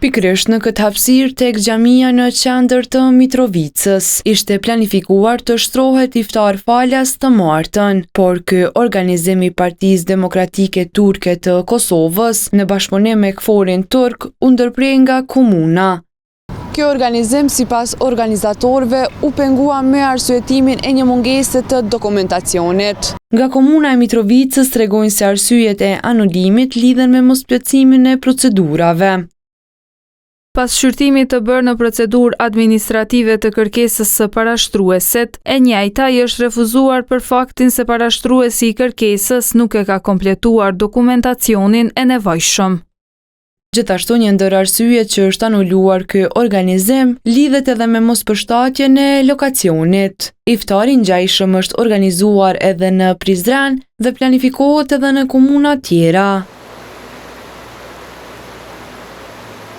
Pikërisht në këtë hapësirë tek xhamia në qendër të Mitrovicës ishte planifikuar të shtrohet iftar falas të martën, por ky organizim i Partisë Demokratike Turke të Kosovës në bashkëpunim me KFOR-in turk u ndërprej nga komuna. Kjo organizim sipas organizatorëve u pengua me arsyetimin e një mungese të dokumentacionit. Nga komuna e Mitrovicës tregojnë se arsyet e anulimit lidhen me mosplotësimin e procedurave. Pas shqyrtimit të bërë në procedurë administrative të kërkesës së parashtruesit, e njëjta i është refuzuar për faktin se parashtruesi i kërkesës nuk e ka kompletuar dokumentacionin e nevojshëm. Gjithashtu një ndër arsyet që është anuluar ky organizim lidhet edhe me mospërshtatjen e lokacionit. Iftari ngjajshëm është organizuar edhe në Prizren dhe planifikohet edhe në komuna tjera.